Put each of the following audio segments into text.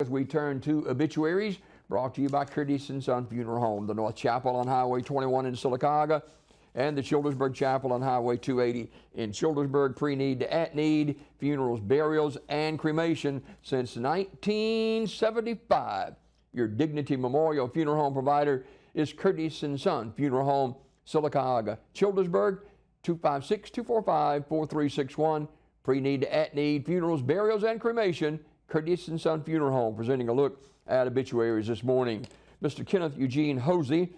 As we turn to obituaries, brought to you by Curtis & Son Funeral Home, the North Chapel on Highway 21 in Sylacauga, and the Childersburg Chapel on Highway 280 in Childersburg. Pre-need to at-need, funerals, burials, and cremation since 1975. Your Dignity Memorial Funeral Home provider is Curtis & Son Funeral Home, Sylacauga, Childersburg, 256-245-4361. Pre-need to at-need, funerals, burials, and cremation. Curtis & Son Funeral Home presenting a look at obituaries this morning. Mr. Kenneth Eugene Hosey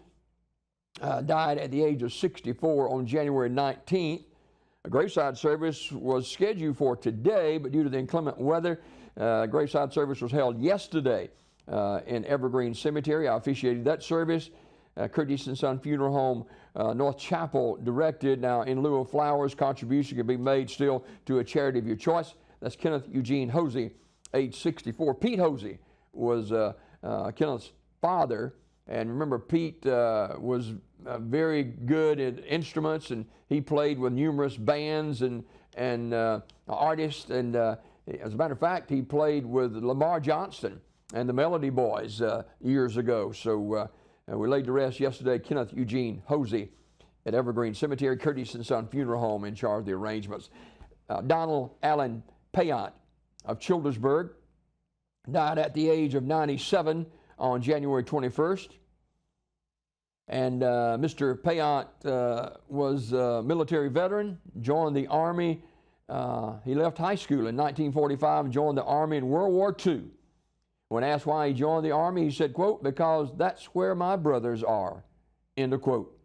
died at the age of 64 on January 19th. A graveside service was scheduled for today, but due to the inclement weather, graveside service was held yesterday in Evergreen Cemetery. I officiated that service. Curtis & Son Funeral Home, North Chapel directed. Now, in lieu of flowers, contribution can be made still to a charity of your choice. That's Kenneth Eugene Hosey, age 64. Pete Hosey was Kenneth's father, and remember, Pete was very good at instruments, and he played with numerous bands and artists, and as a matter of fact, he played with Lamar Johnston and the Melody Boys years ago. So we laid to rest yesterday Kenneth Eugene Hosey at Evergreen Cemetery. Curtis & Son Funeral Home in charge of the arrangements. Donald Allen Payant of Childersburg died at the age of 97 on January 21st. And Mr. Payant was a military veteran, joined the Army. He left high school in 1945 and joined the Army in World War II. When asked why he joined the Army, he said, quote, "Because that's where my brothers are," end of quote.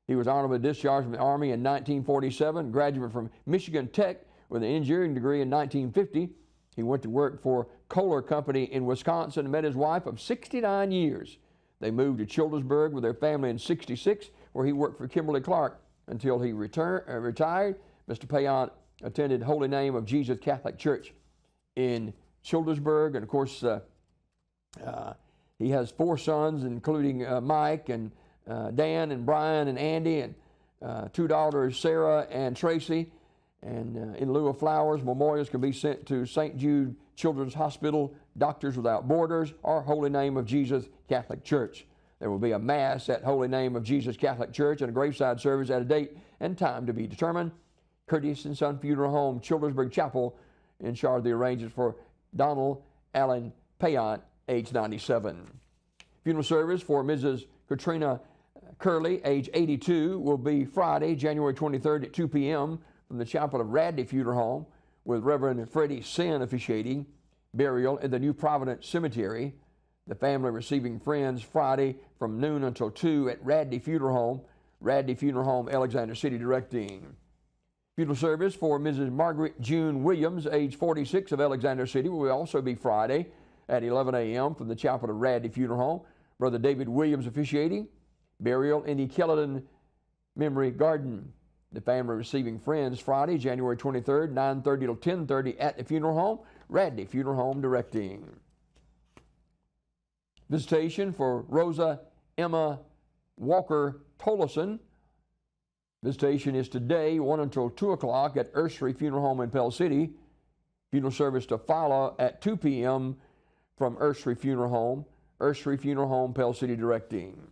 He was honorably discharged from the Army in 1947, graduate from Michigan Tech with an engineering degree in 1950. He went to work for Kohler Company in Wisconsin and met his wife of 69 years. They moved to Childersburg with their family in 66, where he worked for Kimberly Clark until he retired. Mr. Payant attended Holy Name of Jesus Catholic Church in Childersburg. And of course, he has 4 sons, including Mike and Dan and Brian and Andy, and 2 daughters, Sarah and Tracy. And in lieu of flowers, memorials can be sent to St. Jude Children's Hospital, Doctors Without Borders, or Holy Name of Jesus Catholic Church. There will be a Mass at Holy Name of Jesus Catholic Church and a graveside service at a date and time to be determined. Curtis & Son Funeral Home, Childersburg Chapel, in charge of the arrangements for Donald Allen Payant, age 97. Funeral service for Mrs. Katrina Curley, age 82, will be Friday, January 23rd at 2 p.m. from the chapel of Radley Funeral Home, with Reverend Freddie Sin officiating. Burial in the New Providence Cemetery. The family receiving friends Friday from noon until 2 at Radley Funeral Home, Alexander City directing. Funeral service for Mrs. Margaret June Williams, age 46, of Alexander City, will also be Friday at 11 a.m. from the chapel of Radley Funeral Home. Brother David Williams officiating. Burial in the Kelladon Memory Garden. The family receiving friends Friday, January 23rd, 9:30 till 10:30 at the funeral home. Radley Funeral Home directing. Visitation for Rosa Emma Walker Tolleson. Visitation is today, 1 until 2 o'clock at Ursery Funeral Home in Pell City. Funeral service to follow at 2 p.m. from Ursery Funeral Home. Ursery Funeral Home, Pell City directing.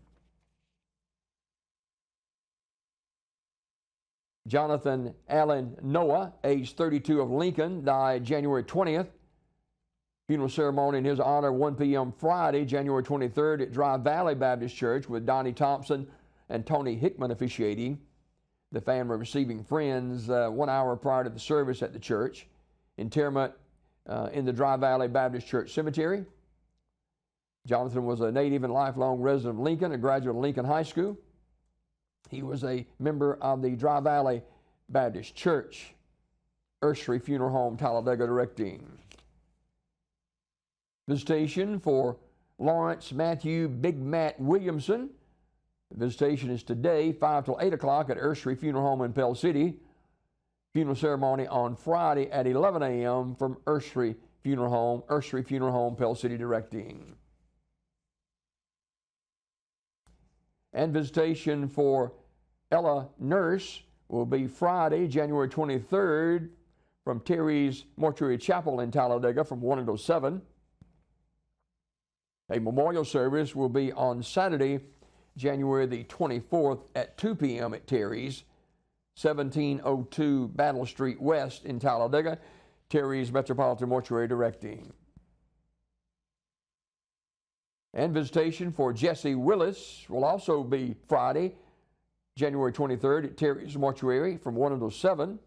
Jonathan Allen Noah, age 32, of Lincoln, died January 20th. Funeral ceremony in his honor, 1 p.m. Friday, January 23rd at Dry Valley Baptist Church, with Donnie Thompson and Tony Hickman officiating. The family receiving friends 1 hour prior to the service at the church. Interment in the Dry Valley Baptist Church Cemetery. Jonathan was a native and lifelong resident of Lincoln, a graduate of Lincoln High School. He was a member of the Dry Valley Baptist Church. Ursery Funeral Home, Talladega directing. Visitation for Lawrence Matthew Big Matt Williamson. The visitation is today, 5 till 8 o'clock at Ursery Funeral Home in Pell City. Funeral ceremony on Friday at 11 a.m. from Ursery Funeral Home, Pell City directing. And visitation for Ella Nurse will be Friday, January 23rd from Terry's Mortuary Chapel in Talladega from 1 until 7. A memorial service will be on Saturday, January the 24th at 2 p.m. at Terry's, 1702 Battle Street West in Talladega. Terry's Metropolitan Mortuary directing. And visitation for Jesse Willis will also be Friday, January 23rd at Terry's Mortuary from 1 until 7.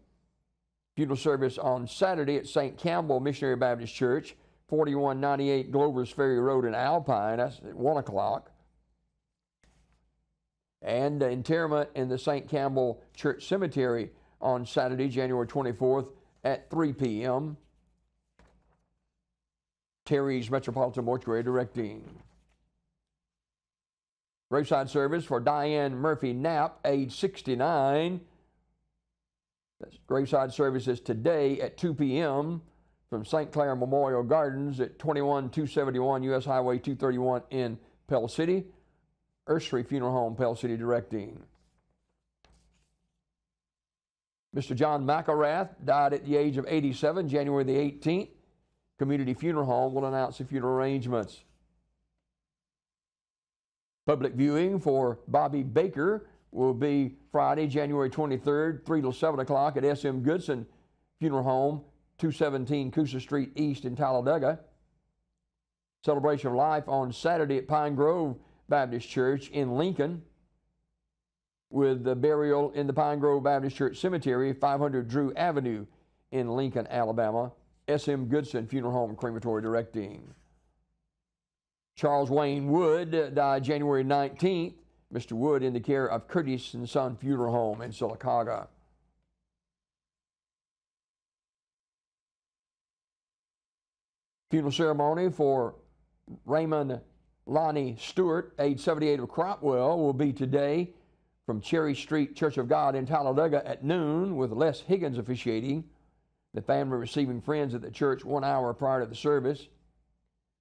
Funeral service on Saturday at St. Campbell Missionary Baptist Church, 4198 Glover's Ferry Road in Alpine. That's at 1 o'clock. And interment in the St. Campbell Church Cemetery on Saturday, January 24th at 3 p.m. Terry's Metropolitan Mortuary directing. Graveside service for Diane Murphy Knapp, age 69. That's graveside services today at 2 p.m. from St. Clair Memorial Gardens at 21271 U.S. Highway 231 in Pell City. Ursery Funeral Home, Pell City directing. Mr. John McElrath died at the age of 87, January the 18th. Community Funeral Home will announce the funeral arrangements. Public viewing for Bobby Baker will be Friday, January 23rd, 3 till 7 o'clock at S.M. Goodson Funeral Home, 217 Coosa Street East in Talladega. Celebration of Life on Saturday at Pine Grove Baptist Church in Lincoln, with the burial in the Pine Grove Baptist Church Cemetery, 500 Drew Avenue in Lincoln, Alabama. S.M. Goodson Funeral Home Crematory directing. Charles Wayne Wood died January 19th. Mr. Wood in the care of Curtis and Son Funeral Home in Sylacauga. Funeral ceremony for Raymond Lonnie Stewart, age 78 of Cropwell, will be today from Cherry Street Church of God in Talladega at noon, with Les Higgins officiating. The family receiving friends at the church 1 hour prior to the service.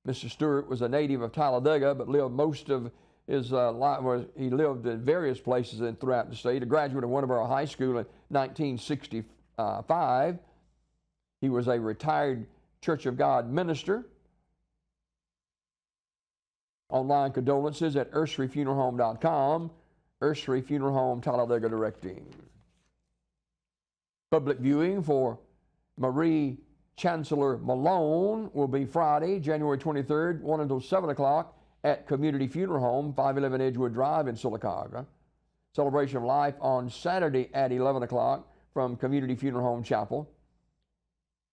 Mr. Stewart was a native of Talladega, but lived most of his life. He lived in various places throughout the state. A graduate of Winneboro High School in 1965. He was a retired Church of God minister. Online condolences at urseryfuneralhome.com. Ursery Funeral Home, Talladega directing. Public viewing for Marie Chancellor Malone will be Friday, January 23rd, 1 until 7 o'clock at Community Funeral Home, 511 Edgewood Drive in Sylacauga. Celebration of Life on Saturday at 11 o'clock from Community Funeral Home Chapel.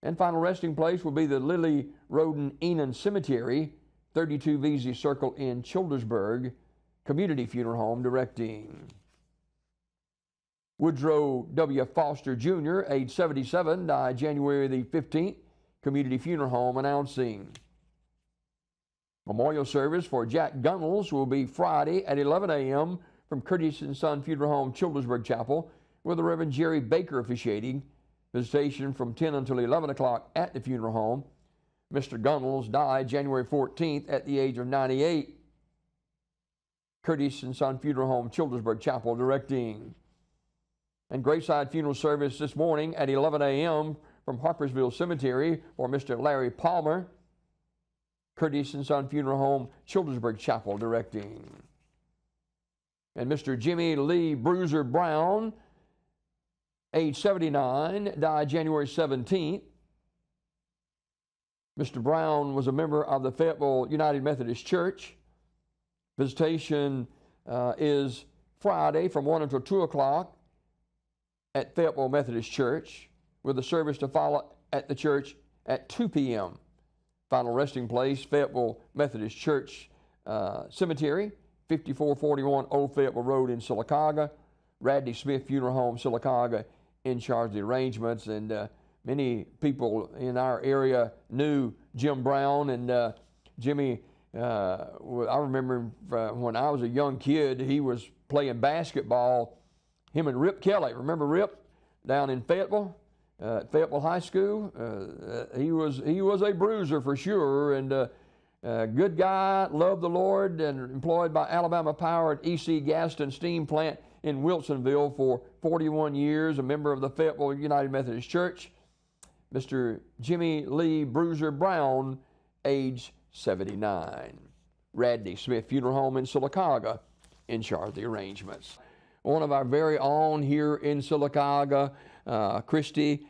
And final resting place will be the Lily Roden Enon Cemetery, 32 Vesey Circle in Childersburg. Community Funeral Home directing. Woodrow W. Foster Jr., age 77, died January the 15th. Community Funeral Home announcing. Memorial service for Jack Gunnels will be Friday at 11 a.m. from Curtis and Son Funeral Home, Childersburg Chapel, with the Reverend Jerry Baker officiating. Visitation from 10 until 11 o'clock at the funeral home. Mr. Gunnels died January 14th at the age of 98. Curtis and Son Funeral Home, Childersburg Chapel directing. And graveside funeral service this morning at 11 a.m. from Harpersville Cemetery for Mr. Larry Palmer. Curtis and Son Funeral Home, Childersburg Chapel directing. And Mr. Jimmy Lee Bruiser Brown, age 79, died January 17th. Mr. Brown was a member of the Fayetteville United Methodist Church. Visitation is Friday from 1 until 2 o'clock at Fayetteville Methodist Church, with the service to follow at the church at 2 p.m. Final resting place, Fayetteville Methodist Church Cemetery, 5441 Old Fayetteville Road in Sylacauga. Radley Smith Funeral Home, Sylacauga, in charge of the arrangements. And many people in our area knew Jim Brown. And Jimmy, I remember when I was a young kid, he was playing basketball. Him and Rip Kelly, remember Rip down in Fayetteville, Fayetteville High School? He was a bruiser for sure, and good guy, loved the Lord, and employed by Alabama Power at E.C. Gaston Steam Plant in Wilsonville for 41 years, a member of the Fayetteville United Methodist Church. Mr. Jimmy Lee Bruiser Brown, age 79. Radney Smith Funeral Home in Sylacauga in charge of the arrangements. One of our very own here in Sylacauga, Chrissy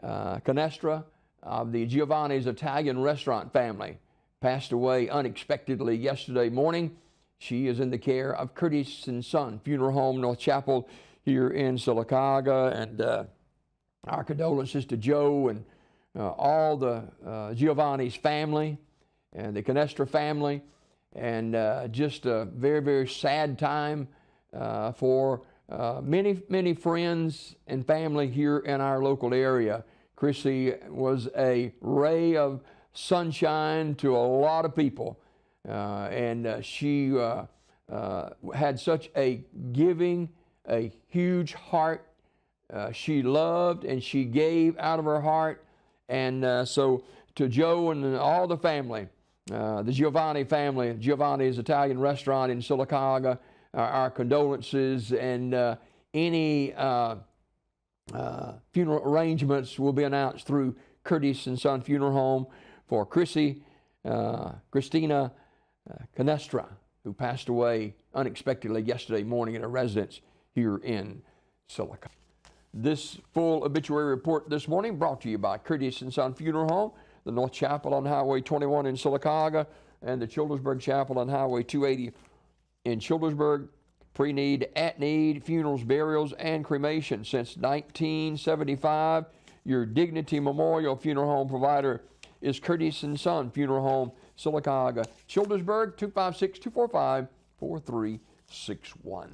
Canestra of the Giovanni's Italian restaurant family, passed away unexpectedly yesterday morning. She is in the care of Curtis and Son Funeral Home, North Chapel, here in Sylacauga, and our condolences to Joe and all the Giovanni's family and the Canestra family, and just a very, very sad time for many friends and family here in our local area. Chrissy was a ray of sunshine to a lot of people, and she had such a giving, a huge heart. She loved and she gave out of her heart. And so to Joe and all the family, the Giovanni family, Giovanni's Italian restaurant in Sylacauga, our condolences, and any funeral arrangements will be announced through Curtis and Son Funeral Home for Christina Canestra, who passed away unexpectedly yesterday morning at a residence here in Sylacauga. This full obituary report this morning brought to you by Curtis and Son Funeral Home, the North Chapel on Highway 21 in Sylacauga, and the Childersburg Chapel on Highway 280 in Childersburg. Pre-need, at-need, funerals, burials, and cremation. Since 1975, your Dignity Memorial Funeral Home provider is Curtis and Son Funeral Home, Sylacauga, Childersburg, 256-245-4361.